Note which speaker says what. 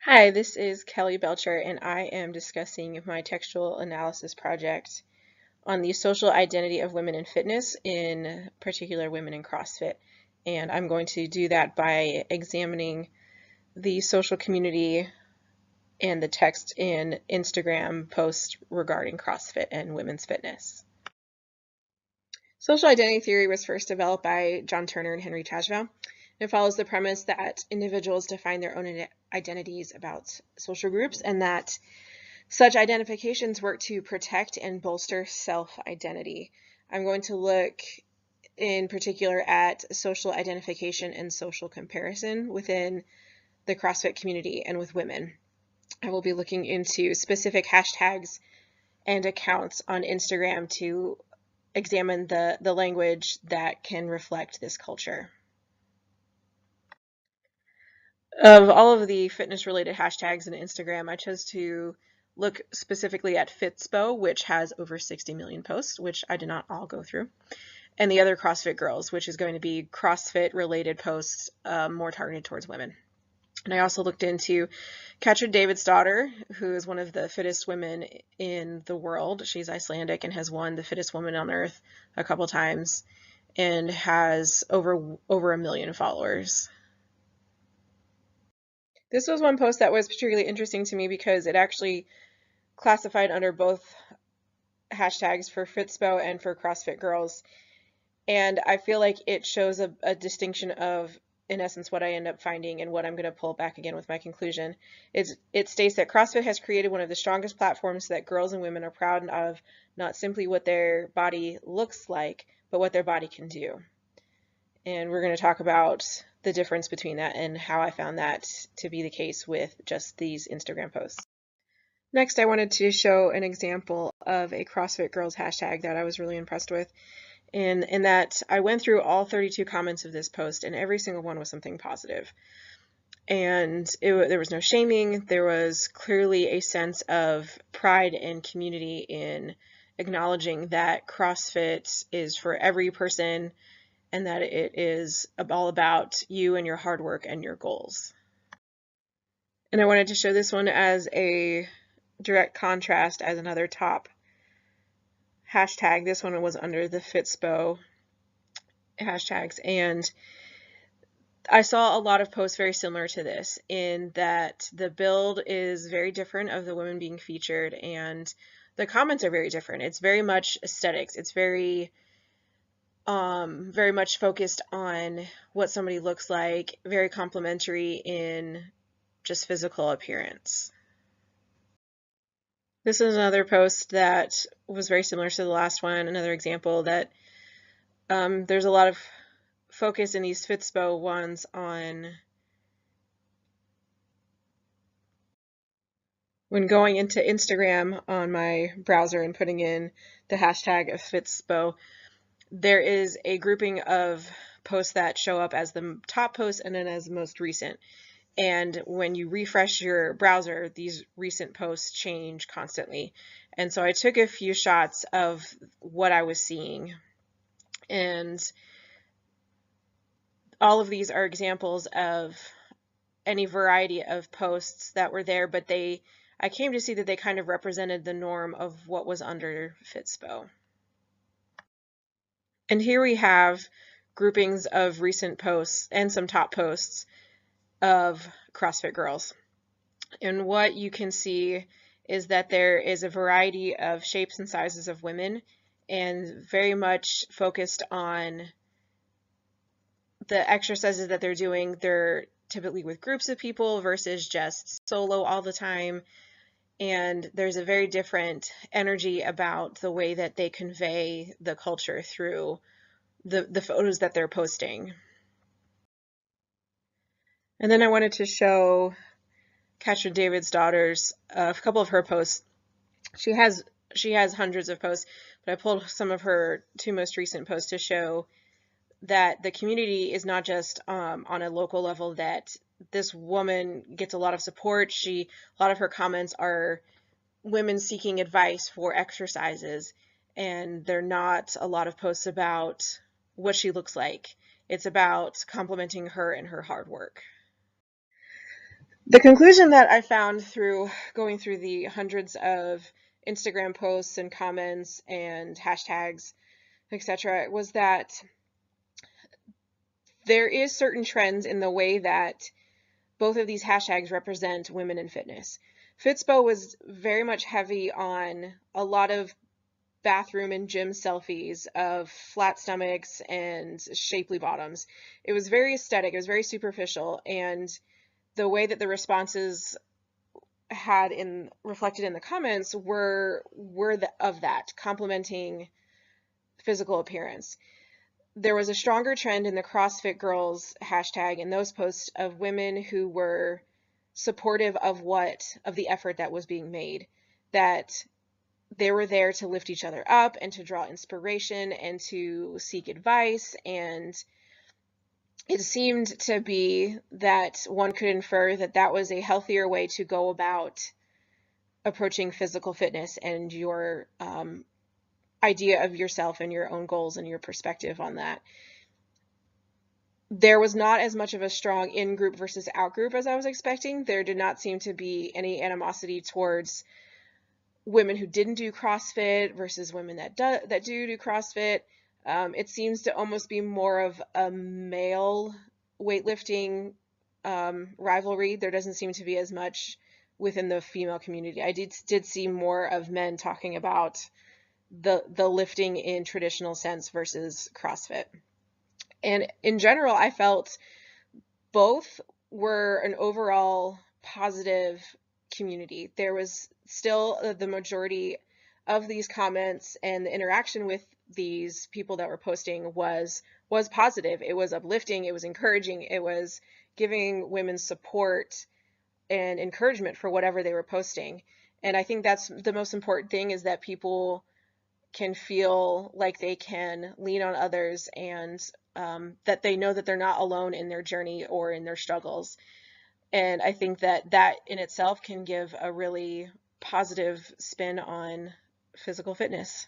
Speaker 1: Hi, this is Kelly Belcher, and I am discussing my textual analysis project on the social identity of women in fitness, in particular women in CrossFit. And I'm going to do that by examining the social community and the text in Instagram posts regarding CrossFit and women's fitness. Social identity theory was first developed by John Turner and Henry Tajfel. It follows the premise that individuals define their own identities about social groups and that such identifications work to protect and bolster self-identity. I'm going to look in particular at social identification and social comparison within the CrossFit community and with women. I will be looking into specific hashtags and accounts on Instagram to examine the language that can reflect this culture. Of all of the fitness-related hashtags in Instagram, I chose to look specifically at Fitspo, which has over 60 million posts, which I did not all go through, and the other CrossFit Girls, which is going to be CrossFit-related posts more targeted towards women. And I also looked into Katrin Davidsdottir, who is one of the fittest women in the world. She's Icelandic and has won the fittest woman on earth a couple times and has over 1 million followers. This was one post that was particularly interesting to me because it actually classified under both hashtags for Fitspo and for CrossFit Girls. And I feel like it shows a distinction of, in essence, what I end up finding and what I'm going to pull back again with my conclusion. It states that CrossFit has created one of the strongest platforms that girls and women are proud of, not simply what their body looks like, but what their body can do. And we're going to talk about the difference between that and how I found that to be the case with just these Instagram posts. Next, I wanted to show an example of a CrossFit Girls hashtag that I was really impressed with. In that I went through all 32 comments of this post, and every single one was something positive. And there was no shaming. There was clearly a sense of pride and community in acknowledging that CrossFit is for every person and that it is all about you and your hard work and your goals. And I wanted to show this one as a direct contrast as another top hashtag. This one was under the Fitspo hashtags, and I saw a lot of posts very similar to this in that the build is very different of the women being featured and the comments are very different. It's very much aesthetics. It's very much focused on what somebody looks like, very complimentary in just physical appearance. This is another post that was very similar to the last one, another example that there's a lot of focus in these Fitspo ones on when going into Instagram on my browser and putting in the hashtag of Fitspo, there is a grouping of posts that show up as the top post and then as the most recent. And when you refresh your browser, these recent posts change constantly. And so I took a few shots of what I was seeing. And all of these are examples of any variety of posts that were there, but I came to see that they kind of represented the norm of what was under Fitspo. And here we have groupings of recent posts and some top posts of CrossFit Girls. And what you can see is that there is a variety of shapes and sizes of women and very much focused on the exercises that they're doing. They're typically with groups of people versus just solo all the time. And there's a very different energy about the way that they convey the culture through the photos that they're posting. And then I wanted to show Katrin Davidsdottir's a couple of her posts. She has hundreds of posts, but I pulled some of her two most recent posts to show that the community is not just on a local level, that this woman gets a lot of support. A lot of her comments are women seeking advice for exercises, and they're not a lot of posts about what she looks like. It's about complimenting her and her hard work. The conclusion that I found through going through the hundreds of Instagram posts and comments and hashtags, etc., was that there is certain trends in the way that both of these hashtags represent women in fitness. Fitspo was very much heavy on a lot of bathroom and gym selfies of flat stomachs and shapely bottoms. It was very aesthetic, it was very superficial, and the way that the responses had in reflected in the comments were of that, complimenting physical appearance. There was a stronger trend in the CrossFit Girls hashtag in those posts of women who were supportive of the effort that was being made, that they were there to lift each other up and to draw inspiration and to seek advice. And it seemed to be that one could infer that that was a healthier way to go about approaching physical fitness and your idea of yourself and your own goals and your perspective on that. There was not as much of a strong in-group versus out-group as I was expecting. There did not seem to be any animosity towards women who didn't do CrossFit versus women that do CrossFit. It seems to almost be more of a male weightlifting rivalry. There doesn't seem to be as much within the female community. I did see more of men talking about the lifting in traditional sense versus CrossFit. And in general, I felt both were an overall positive community. There was still the majority of these comments and the interaction with these people that were posting was positive. It was uplifting, it was encouraging, it was giving women support and encouragement for whatever they were posting. And I think that's the most important thing, is that people can feel like they can lean on others, and that they know that they're not alone in their journey or in their struggles. And I think that that in itself can give a really positive spin on physical fitness.